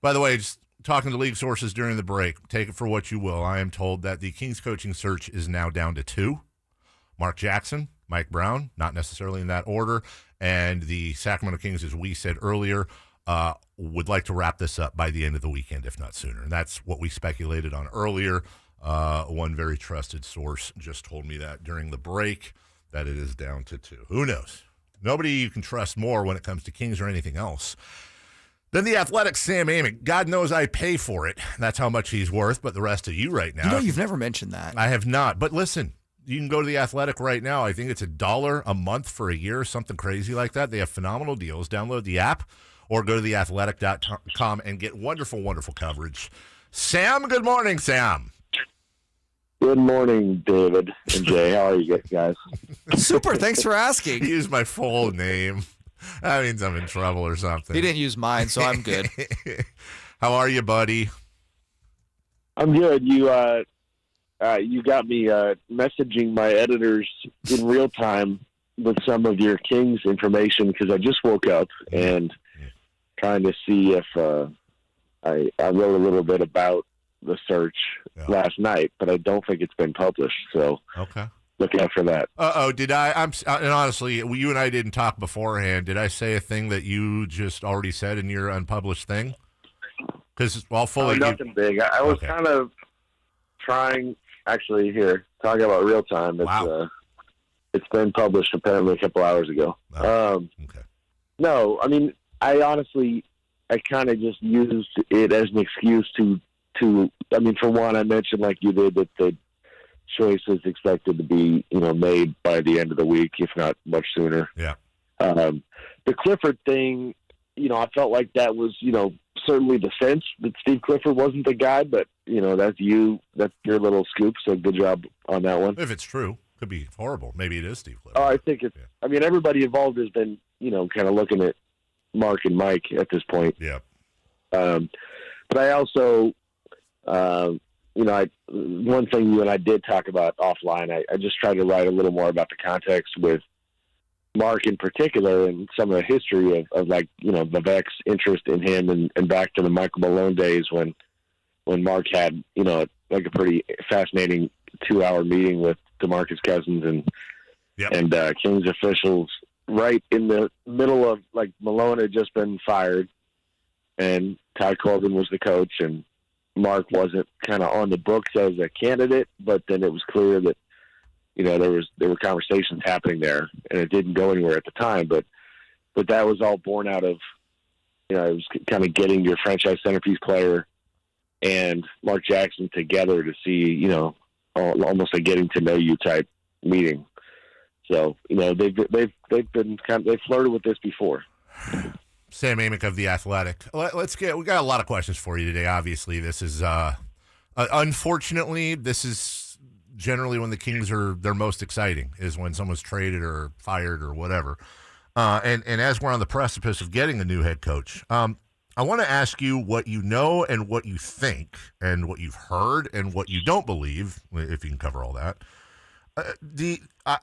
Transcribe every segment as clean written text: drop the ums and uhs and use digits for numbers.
By the way, just talking to league sources during the break, take it for what you will. I am told that the Kings coaching search is now down to 2. Mark Jackson, Mike Brown, not necessarily in that order, and the Sacramento Kings, as we said earlier, would like to wrap this up by the end of the weekend, if not sooner. And that's what we speculated on earlier. One very trusted source just told me that during the break, that it is down to 2. Who knows? Nobody you can trust more when it comes to Kings or anything else than the Athletic Sam Amick. God knows I pay for it. That's how much he's worth, but the rest of you right now. You've never mentioned that. I have not. But listen, you can go to the Athletic right now. I think it's $1 a month for a year, something crazy like that. They have phenomenal deals. Download the app or go to theathletic.com and get wonderful, wonderful coverage. Sam, good morning, Sam. Good morning, David and Jay. How are you guys? Super. Thanks for asking. Use my full name. That means I'm in trouble or something. He didn't use mine, so I'm good. How are you, buddy? I'm good. You got me messaging my editors in real time with some of your Kings information because I just woke up and trying to see if I wrote a little bit about the search last night, but I don't think it's been published. So okay. Look out for that. Did I? And honestly, you and I didn't talk beforehand. Did I say a thing that you just already said in your unpublished thing? Because I'll fully. Nothing big. I was kind of trying. Actually, here talking about real time. It's been published apparently a couple hours ago. Okay. No, I mean, I kind of just used it as an excuse to. I mean, for one, I mentioned like you did that the choice is expected to be, made by the end of the week, if not much sooner. Yeah. The Clifford thing, I felt like that was, certainly the sense that Steve Clifford wasn't the guy, but, that's your little scoop. So good job on that one. If it's true, could be horrible. Maybe it is Steve Clifford. Oh, I think it's, I mean, everybody involved has been, kind of looking at Mark and Mike at this point. Yeah. But I also, one thing you and I did talk about offline, I just tried to write a little more about the context with Mark in particular and some of the history of Vivek's interest in him and back to the Michael Malone days when Mark had, like a pretty fascinating 2-hour meeting with DeMarcus Cousins and Kings officials right in the middle of, like, Malone had just been fired and Todd Colvin was the coach and Mark wasn't kind of on the books as a candidate, but then it was clear that, there were conversations happening there and it didn't go anywhere at the time, but that was all born out of, it was kind of getting your franchise centerpiece player and Mark Jackson together to see, almost a getting to know you type meeting. So, they've flirted with this before. Sam Amick of The Athletic. We got a lot of questions for you today. Obviously, this is, unfortunately, this is generally when the Kings are their most exciting, is when someone's traded or fired or whatever. And as we're on the precipice of getting a new head coach, I want to ask you what you know and what you think and what you've heard and what you don't believe, if you can cover all that.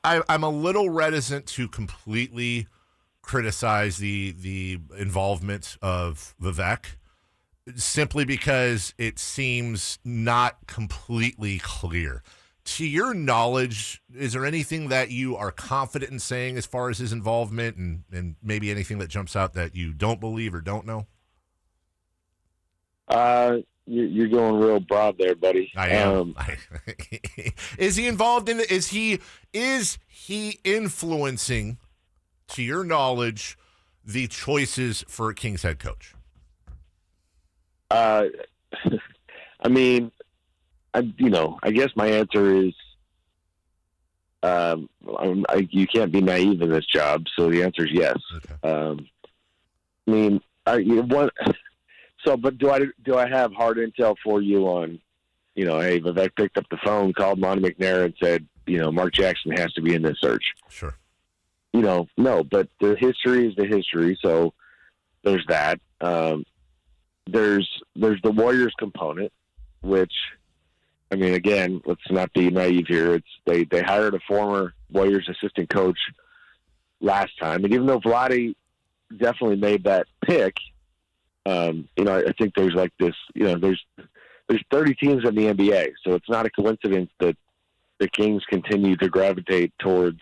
I'm a little reticent to completely criticize the involvement of Vivek simply because it seems not completely clear. To your knowledge, is there anything that you are confident in saying as far as his involvement and maybe anything that jumps out that you don't believe or don't know? You're going real broad there, buddy. I am. Is he involved in is he influencing, to your knowledge, the choices for a Kings head coach? I mean, I guess my answer is, you can't be naive in this job, so the answer is yes. Okay. But do I have hard intel for you on, hey, Vivek picked up the phone, called Monty McNair and said, Mark Jackson has to be in this search. Sure. No, but the history is the history, so there's that. There's the Warriors component, which, I mean, again, let's not be naive here. They hired a former Warriors assistant coach last time, and even though Vlade definitely made that pick, I think there's like this, there's 30 teams in the NBA, so it's not a coincidence that the Kings continue to gravitate towards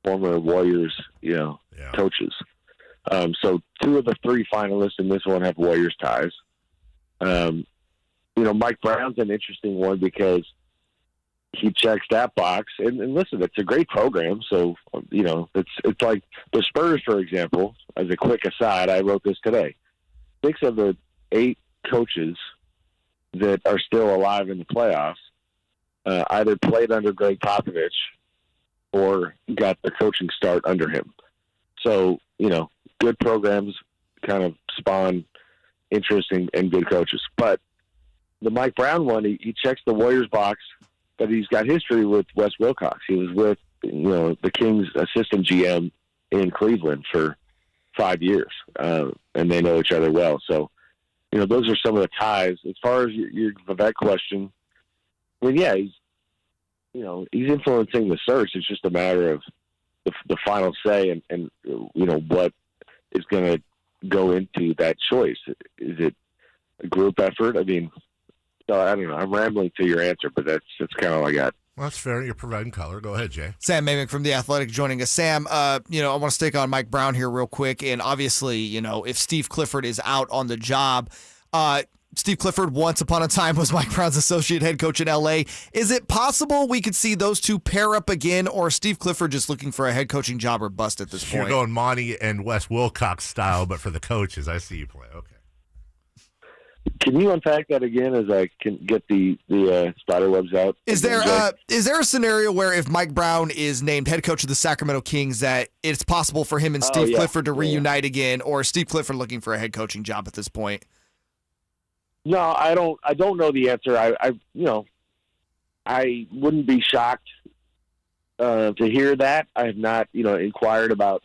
former Warriors, coaches. So 2 of the 3 finalists in this one have Warriors ties. Mike Brown's an interesting one because he checks that box. And listen, it's a great program. So, it's like the Spurs, for example, as a quick aside, I wrote this today. 6 of the 8 coaches that are still alive in the playoffs either played under Greg Popovich or got the coaching start under him. So, good programs kind of spawn interesting and good coaches. But the Mike Brown one, he checks the Warriors box, but he's got history with Wes Wilcox. He was with, the Kings assistant GM in Cleveland for 5 years, and they know each other well. So, those are some of the ties. As far as your Vivek question, he's influencing the search. It's just a matter of the final say and what is going to go into that choice. Is it a group effort? I mean, so I don't know. I'm rambling to your answer, but that's kind of all I got. Well, that's fair. You're providing color. Go ahead, Jay. Sam Amick from The Athletic joining us. Sam, I want to stick on Mike Brown here real quick. And obviously, if Steve Clifford is out on the job, Steve Clifford once upon a time was Mike Brown's associate head coach in L.A. Is it possible we could see those 2 pair up again, or is Steve Clifford just looking for a head coaching job or bust at this point? You're going Monty and Wes Wilcox style, but for the coaches. I see you play. Okay. Can you unpack that again as I can get the spider webs out? Is there a scenario where if Mike Brown is named head coach of the Sacramento Kings that it's possible for him and Steve Clifford to reunite again, or is Steve Clifford looking for a head coaching job at this point? No, I don't know the answer. I wouldn't be shocked to hear that. I have not, inquired about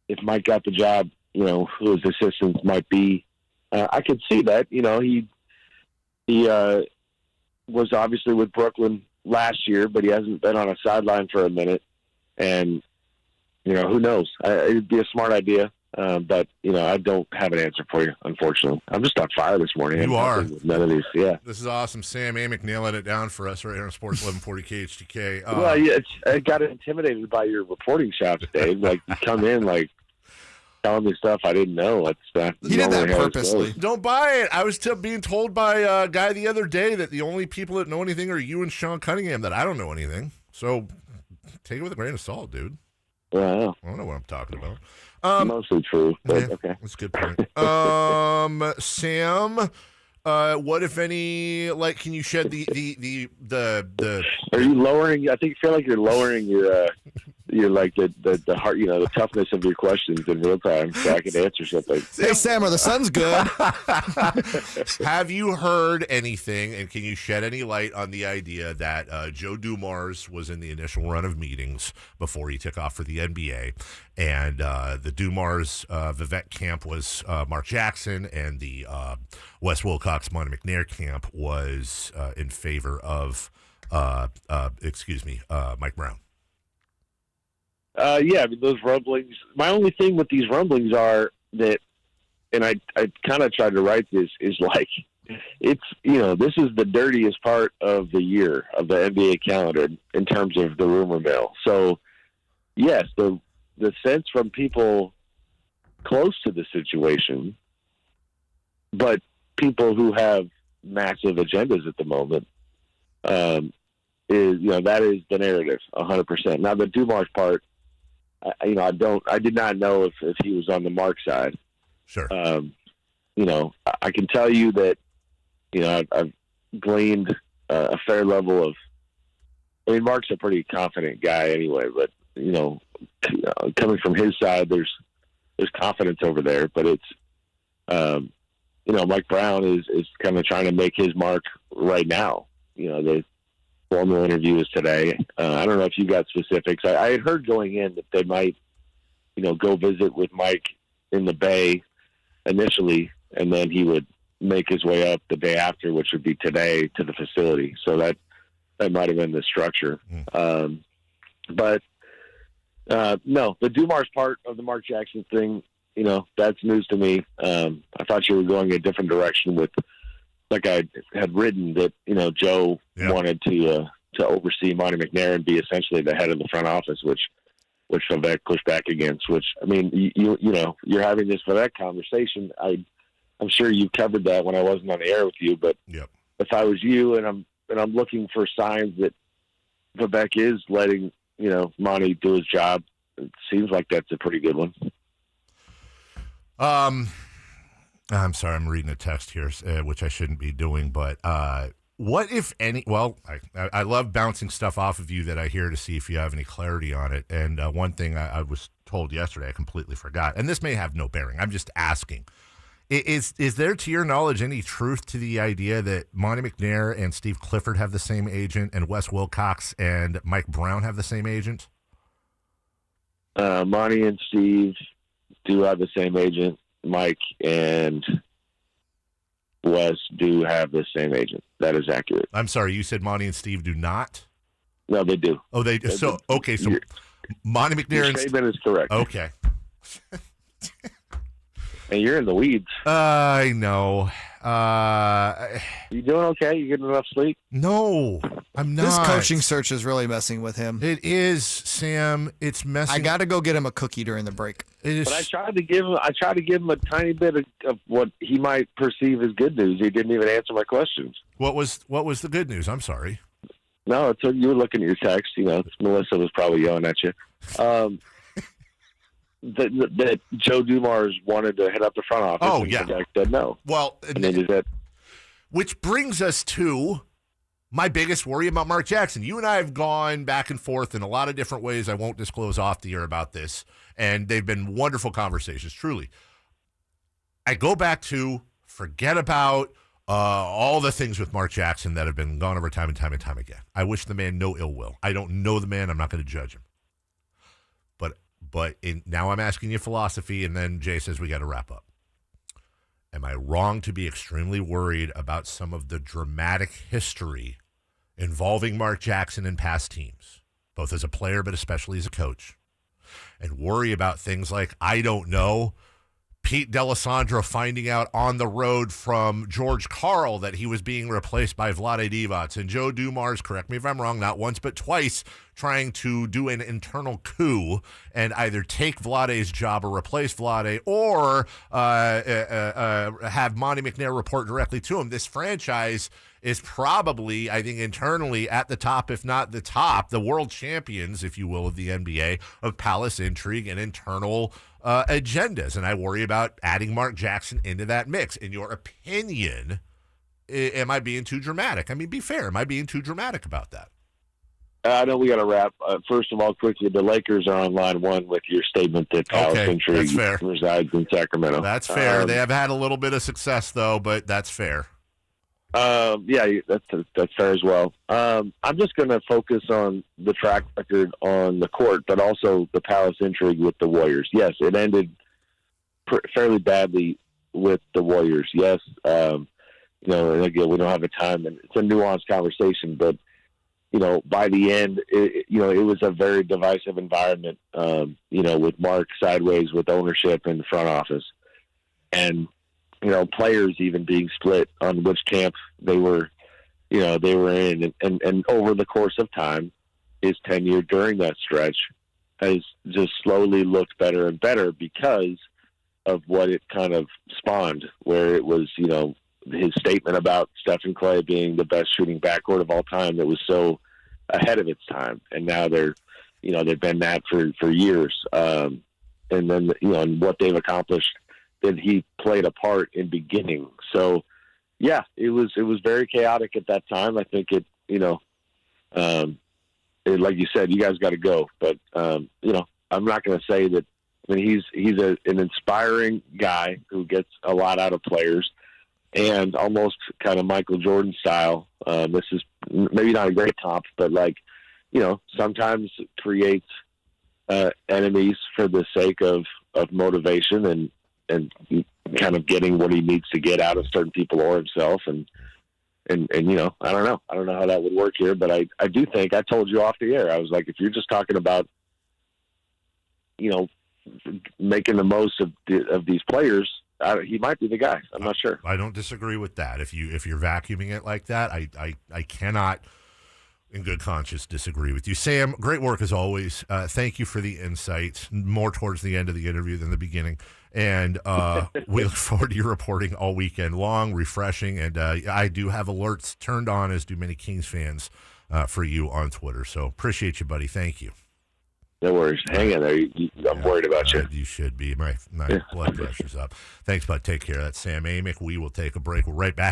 if Mike got the job, who his assistants might be. I could see that. He was obviously with Brooklyn last year, but he hasn't been on a sideline for a minute. And, who knows? It'd be a smart idea. But, I don't have an answer for you, unfortunately. I'm just on fire this morning. You are. None of these, yeah. This is awesome. Sam Amick nailing it down for us right here on Sports 1140 KHTK. Well, I got intimidated by your reporting chops, Dave. Like, you come in, telling me stuff I didn't know. He did that purposely. Don't buy it. I was being told by a guy the other day that the only people that know anything are you and Sean Cunningham, that I don't know anything. So take it with a grain of salt, dude. Wow. I don't know what I'm talking about. Mostly true, but okay. That's a good point. Sam, what if any? Can you shed the? Are you lowering? I feel like you're lowering your the heart, the toughness of your questions in real time, so I can answer something. Hey Sam, are the Suns good? Have you heard anything, and can you shed any light on the idea that Joe Dumars was in the initial run of meetings before he took off for the NBA, and the Dumars Vivek camp was Mark Jackson, and the Wes Wilcox Monty McNair camp was in favor of Mike Brown. Those rumblings. My only thing with these rumblings are that, and I kind of tried to write this, is it's, this is the dirtiest part of the year of the NBA calendar in terms of the rumor mill. So, yes, the sense from people close to the situation, but people who have massive agendas at the moment, that is the narrative 100%. Now the Dumars part, I did not know if he was on the Mark side. Sure. I can tell you that, I've gleaned a fair level of, Mark's a pretty confident guy anyway, but, coming from his side, there's confidence over there, but it's, Mike Brown is kind of trying to make his mark right now. The formal interview is today. I don't know if you got specifics. I had heard going in that they might, go visit with Mike in the Bay initially, and then he would make his way up the day after, which would be today, to the facility. So that might have been the structure. But no, the Dumars part of the Mark Jackson thing, that's news to me. I thought you were going a different direction with, like I had written that, Joe wanted to oversee Monty McNair and be essentially the head of the front office, which Vivek pushed back against, which, I mean, you're having this Vivek conversation. I'm sure you covered that when I wasn't on the air with you, but if I was you and I'm looking for signs that Vivek is letting, Monty do his job, it seems like that's a pretty good one. I'm sorry, I'm reading a text here, which I shouldn't be doing, but what, if any, well, I love bouncing stuff off of you that I hear to see if you have any clarity on it. And one thing I was told yesterday, I completely forgot, and this may have no bearing. I'm just asking. Is there, to your knowledge, any truth to the idea that Monty McNair and Steve Clifford have the same agent and Wes Wilcox and Mike Brown have the same agent? Monty and Steve do have the same agent. Mike and Wes do have the same agent. That is accurate. I'm sorry, you said Monty and Steve do not? No, they do. Oh, they do. So, okay, so Monty McNair and statement is correct. Okay. And you're in the weeds. I know. You doing okay? You getting enough sleep? No, I'm not. This coaching search is really messing with him. It is, Sam. It's messing. I got to go get him a cookie during the break. It is. But I tried to give him a tiny bit of what he might perceive as good news. He didn't even answer my questions. What was the good news? I'm sorry. No, until you were looking at your text. Melissa was probably yelling at you. That Joe Dumars wanted to head up the front office. Oh, and yeah. Vivek said no. Well, and then that. Which brings us to my biggest worry about Mark Jackson. You and I have gone back and forth in a lot of different ways. I won't disclose off the air about this, and they've been wonderful conversations, truly. I go back to forget about all the things with Mark Jackson that have been gone over time and time and time again. I wish the man no ill will. I don't know the man. I'm not going to judge him. But now I'm asking you philosophy, and then Jay says we got to wrap up. Am I wrong to be extremely worried about some of the dramatic history involving Mark Jackson in past teams, both as a player but especially as a coach, and worry about things like, I don't know, Pete D'Alessandro finding out on the road from George Karl that he was being replaced by Vlade Divac, and Joe Dumars, correct me if I'm wrong, not once but twice, trying to do an internal coup and either take Vlade's job or replace Vlade, or have Monty McNair report directly to him. This franchise is probably, I think, internally at the top, if not the top, the world champions, if you will, of the NBA, of palace intrigue and internal agendas. And I worry about adding Mark Jackson into that mix. In your opinion, am I being too dramatic? I mean, be fair. Am I being too dramatic about that? I know we got to wrap. First of all, quickly, the Lakers are on line one with your statement that palace intrigue resides in Sacramento. That's fair. They have had a little bit of success, though, but that's fair. Yeah, that's fair as well. I'm just going to focus on the track record on the court, but also the palace intrigue with the Warriors. Yes, it ended fairly badly with the Warriors. Yes, and again, we don't have the time, and it's a nuanced conversation, but by the end, it was a very divisive environment. With Mark sideways with ownership in the front office, and players even being split on which camp they were in, and over the course of time, his tenure during that stretch has just slowly looked better and better because of what it kind of spawned, where it was, his statement about Stephen Clay being the best shooting backcourt of all time that was so ahead of its time. And now they've been that for years. And then, and what they've accomplished, that he played a part in beginning. So yeah, it was very chaotic at that time. I think like you said, you guys got to go, but I'm not going to say that. I mean, he's an inspiring guy who gets a lot out of players, and almost kind of Michael Jordan style. This is maybe not a great comp, but sometimes creates enemies for the sake of motivation and kind of getting what he needs to get out of certain people or himself. And I don't know how that would work here, but I do think, I told you off the air, I was like, if you're just talking about, making the most of these players, he might be the guy. I'm not sure. I don't disagree with that. If you're vacuuming it like that, I cannot, in good conscience, disagree with you. Sam, great work as always. Thank you for the insights, more towards the end of the interview than the beginning. And we look forward to your reporting all weekend long, refreshing. And I do have alerts turned on, as do many Kings fans, for you on Twitter. So appreciate you, buddy. Thank you. No worries. Hang in there. I'm worried about you. You should be. My blood pressure's up. Thanks, bud. Take care. That's Sam Amick. We will take a break. We're right back.